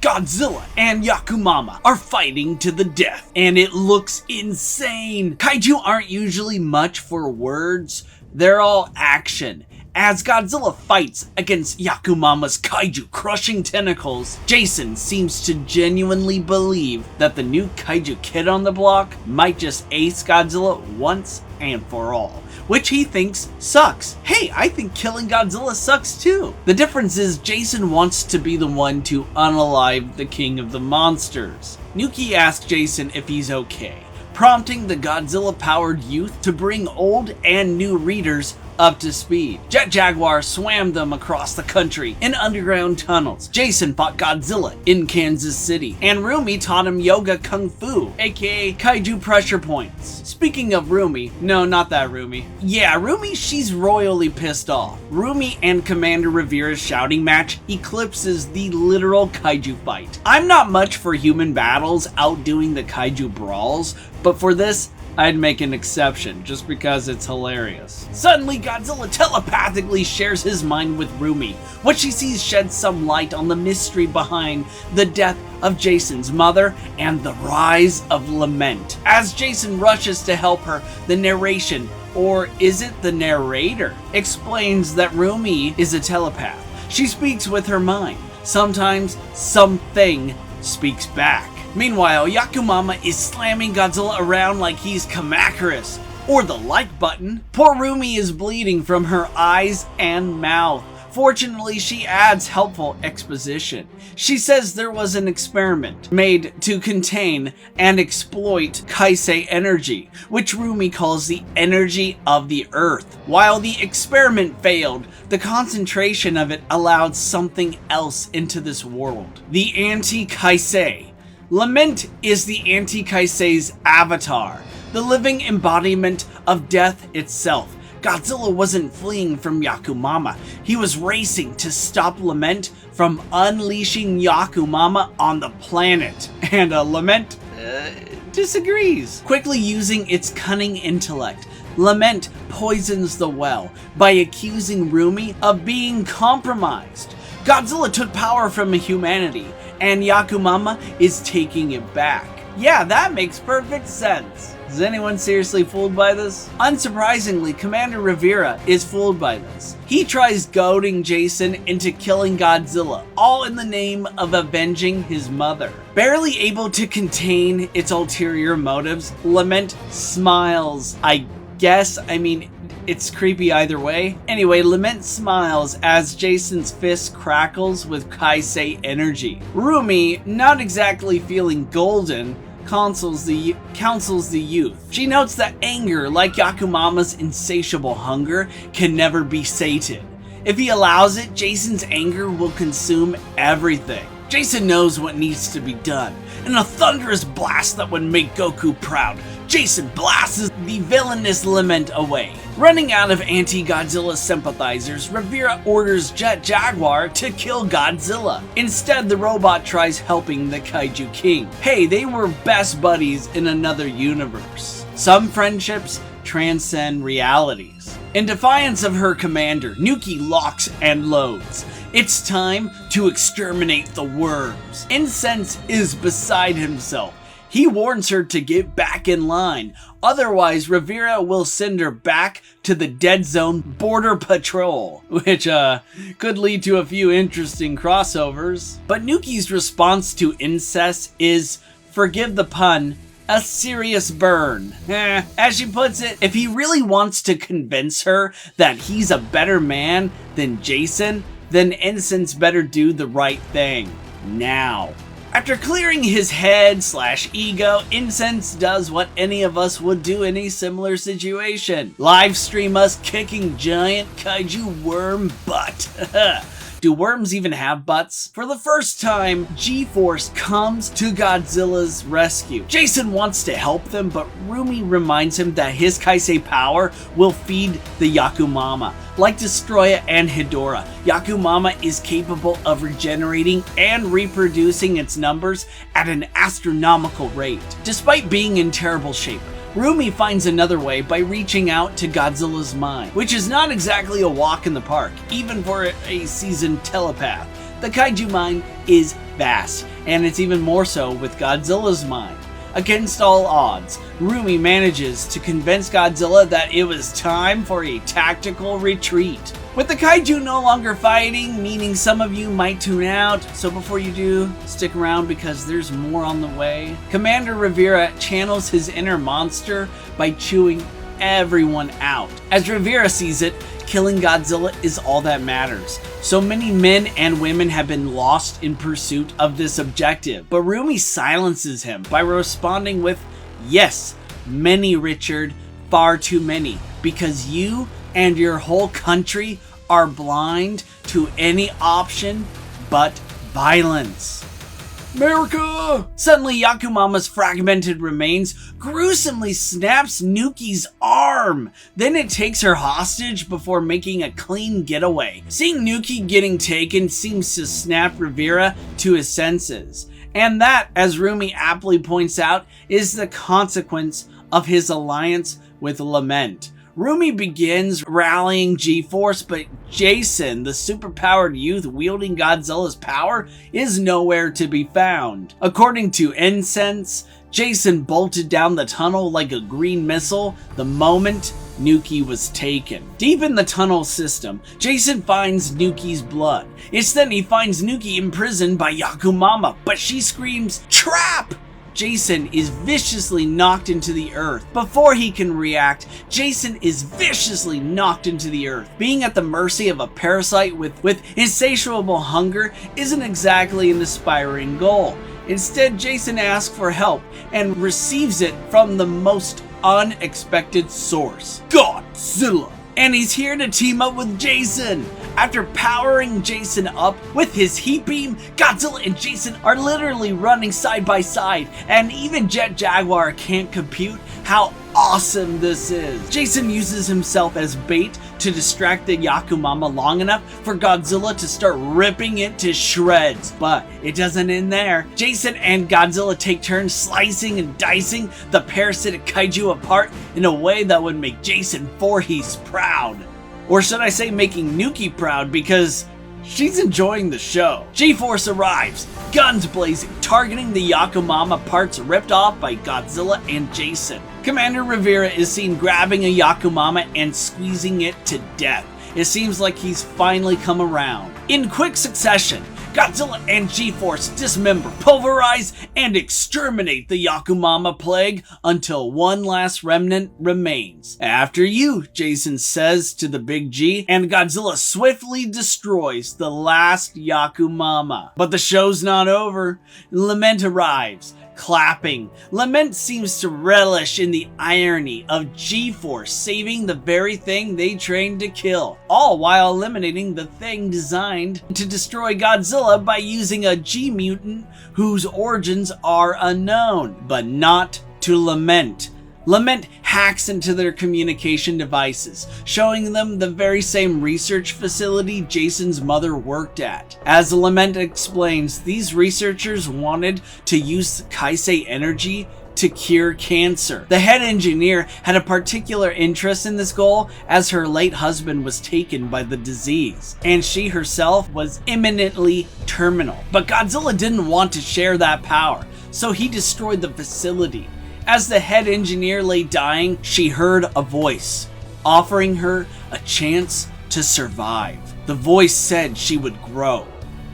Godzilla and Yakumama are fighting to the death, and it looks insane. Kaiju aren't usually much for words, they're all action. As Godzilla fights against Yakumama's kaiju crushing tentacles, Jason seems to genuinely believe that the new kaiju kid on the block might just ace Godzilla once and for all, which he thinks sucks. Hey, I think killing Godzilla sucks too. The difference is Jason wants to be the one to unalive the king of the monsters. Nuki asks Jason if he's okay, prompting the Godzilla-powered youth to bring old and new readers up to speed. Jet Jaguar swam them across the country in underground tunnels. Jason fought Godzilla in Kansas City, and Roomie taught him yoga kung fu, aka kaiju pressure points. Speaking of Roomie, no, not that Roomie. Yeah, Roomie, she's royally pissed off. Roomie and Commander Rivera's shouting match eclipses the literal kaiju fight. I'm not much for human battles outdoing the kaiju brawls, but for this, I'd make an exception just because it's hilarious. Suddenly, Godzilla telepathically shares his mind with Roomie. What she sees sheds some light on the mystery behind the death of Jason's mother and the rise of Lament. As Jason rushes to help her, the narration, or is it the narrator, explains that Roomie is a telepath. She speaks with her mind. Sometimes something speaks back. Meanwhile, Yakumama is slamming Godzilla around like he's Kamakuris, or the like button. Poor Roomie is bleeding from her eyes and mouth. Fortunately, she adds helpful exposition. She says there was an experiment made to contain and exploit Kai-Sei energy, which Roomie calls the energy of the earth. While the experiment failed, the concentration of it allowed something else into this world. The anti-Kai-Sei. Lament is the anti-Kai-Sei's avatar, the living embodiment of death itself. Godzilla wasn't fleeing from Yacumama, he was racing to stop Lament from unleashing Yacumama on the planet. And Lament disagrees. Quickly using its cunning intellect, Lament poisons the well by accusing Roomie of being compromised. Godzilla took power from humanity, and Yakumama is taking it back. Yeah, that makes perfect sense. Is anyone seriously fooled by this? Unsurprisingly, Commander Rivera is fooled by this. He tries goading Jason into killing Godzilla, all in the name of avenging his mother. Barely able to contain its ulterior motives, Lament smiles. I mean, it's creepy either way. Anyway, Lament smiles as Jason's fist crackles with Kai-Sei energy. Roomie, not exactly feeling golden, counsels the youth. She notes that anger, like Yakumama's insatiable hunger, can never be sated. If he allows it, Jason's anger will consume everything. Jason knows what needs to be done. In a thunderous blast that would make Goku proud, Jason blasts the villainous Lament away. Running out of anti-Godzilla sympathizers, Rivera orders Jet Jaguar to kill Godzilla. Instead, the robot tries helping the Kaiju King. Hey, they were best buddies in another universe. Some friendships transcend realities. In defiance of her commander, Nuki locks and loads. It's time to exterminate the worms. Incense is beside himself. He warns her to get back in line, otherwise Rivera will send her back to the Dead Zone Border Patrol, which could lead to a few interesting crossovers. But Nuki's response to incest is, forgive the pun, a serious burn. As she puts it, if he really wants to convince her that he's a better man than Jason, then Incense better do the right thing. Now. After clearing his head/ego, Incense does what any of us would do in a similar situation. Live stream us kicking giant kaiju worm butt. Do worms even have butts? For the first time, GeForce comes to Godzilla's rescue. Jason wants to help them, but Roomie reminds him that his Kai-Sei power will feed the Yacumama. Like Destroya and Hedorah, Yakumama is capable of regenerating and reproducing its numbers at an astronomical rate. Despite being in terrible shape, Roomie finds another way by reaching out to Godzilla's mind, which is not exactly a walk in the park, even for a seasoned telepath. The kaiju mind is vast, and it's even more so with Godzilla's mind. Against all odds, Roomie manages to convince Godzilla that it was time for a tactical retreat. With the kaiju no longer fighting, meaning some of you might tune out, so before you do, stick around because there's more on the way. Commander Rivera channels his inner monster by chewing everyone out. As Rivera sees it, killing Godzilla is all that matters. So many men and women have been lost in pursuit of this objective, but Roomie silences him by responding with, "Yes, many, Richard, far too many, because you and your whole country are blind to any option but violence." America! Suddenly, Yacumama's fragmented remains gruesomely snaps Nuki's arm. Then it takes her hostage before making a clean getaway. Seeing Nuki getting taken seems to snap Rivera to his senses. And that, as Roomie aptly points out, is the consequence of his alliance with Lament. Roomie begins rallying G-Force, but Jason, the superpowered youth wielding Godzilla's power, is nowhere to be found. According to Incense, Jason bolted down the tunnel like a green missile the moment Nuki was taken. Deep in the tunnel system, Jason finds Nuki's blood. It's then he finds Nuki imprisoned by Yacumama, but she screams, "Trap!" Jason is viciously knocked into the earth. Before he can react, Jason is viciously knocked into the earth. Being at the mercy of a parasite with insatiable hunger isn't exactly an inspiring goal. Instead, Jason asks for help and receives it from the most unexpected source, Godzilla. And he's here to team up with Jason. After powering Jason up with his heat beam, Godzilla and Jason are literally running side by side, and even Jet Jaguar can't compute how awesome this is. Jason uses himself as bait to distract the Yakumama long enough for Godzilla to start ripping it to shreds, but it doesn't end there. Jason and Godzilla take turns slicing and dicing the parasitic kaiju apart in a way that would make Jason Voorhees proud. Or should I say making Nuki proud, because she's enjoying the show. GeForce arrives, guns blazing, targeting the Yakumama parts ripped off by Godzilla and Jason. Commander Rivera is seen grabbing a Yakumama and squeezing it to death. It seems like he's finally come around. In quick succession, Godzilla and G-Force dismember, pulverize, and exterminate the Yakumama plague until one last remnant remains. "After you," Jason says to the Big G, and Godzilla swiftly destroys the last Yakumama. But the show's not over. Lament arrives, clapping. Lament seems to relish in the irony of G-Force saving the very thing they trained to kill, all while eliminating the thing designed to destroy Godzilla by using a G-mutant whose origins are unknown, but not to Lament. Lament hacks into their communication devices, showing them the very same research facility Jason's mother worked at. As Lament explains, these researchers wanted to use Kai-Sei energy to cure cancer. The head engineer had a particular interest in this goal as her late husband was taken by the disease, and she herself was imminently terminal. But Godzilla didn't want to share that power, so he destroyed the facility. As the head engineer lay dying, she heard a voice, offering her a chance to survive. The voice said she would grow,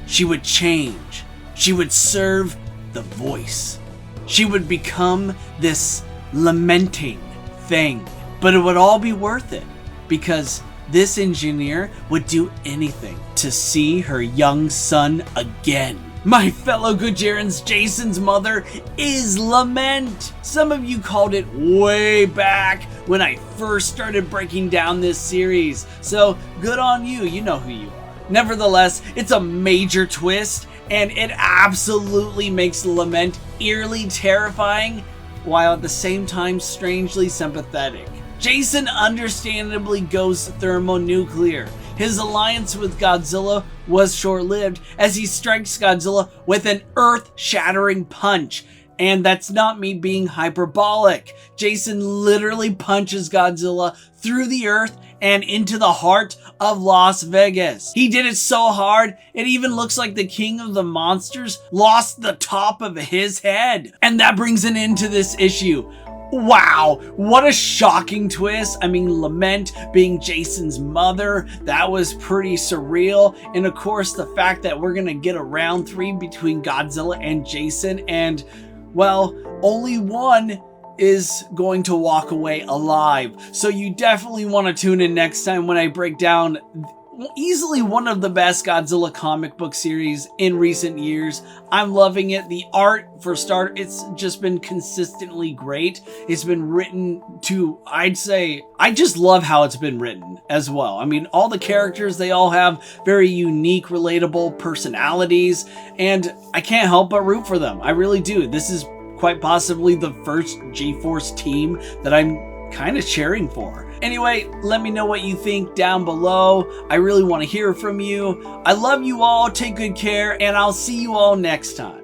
she would change, she would serve the voice. She would become this lamenting thing. But it would all be worth it, because this engineer would do anything to see her young son again. My fellow Gojirans, Jason's mother is Lament. Some of you called it way back when I first started breaking down this series, so good on you, you know who you are. Nevertheless, it's a major twist, and it absolutely makes Lament eerily terrifying, while at the same time strangely sympathetic. Jason understandably goes thermonuclear. His alliance with Godzilla was short-lived as he strikes Godzilla with an earth-shattering punch. And that's not me being hyperbolic. Jason literally punches Godzilla through the earth and into the heart of Las Vegas. He did it so hard, it even looks like the king of the monsters lost the top of his head. And that brings an end to this issue. Wow, what a shocking twist. I mean, Lament being Jason's mother, that was pretty surreal. And of course, the fact that we're gonna get a round 3 between Godzilla and Jason, and well, only one is going to walk away alive. So you definitely want to tune in next time when I break down easily one of the best Godzilla comic book series in recent years. I'm loving it. The art, for start, it's just been consistently great. It's been written to, I'd say, I just love how it's been written as well. I mean, all the characters, they all have very unique, relatable personalities, and I can't help but root for them. I really do. This is quite possibly the first GeForce team that I'm kind of cheering for. Anyway, let me know what you think down below. I really want to hear from you. I love you all. Take good care, and I'll see you all next time.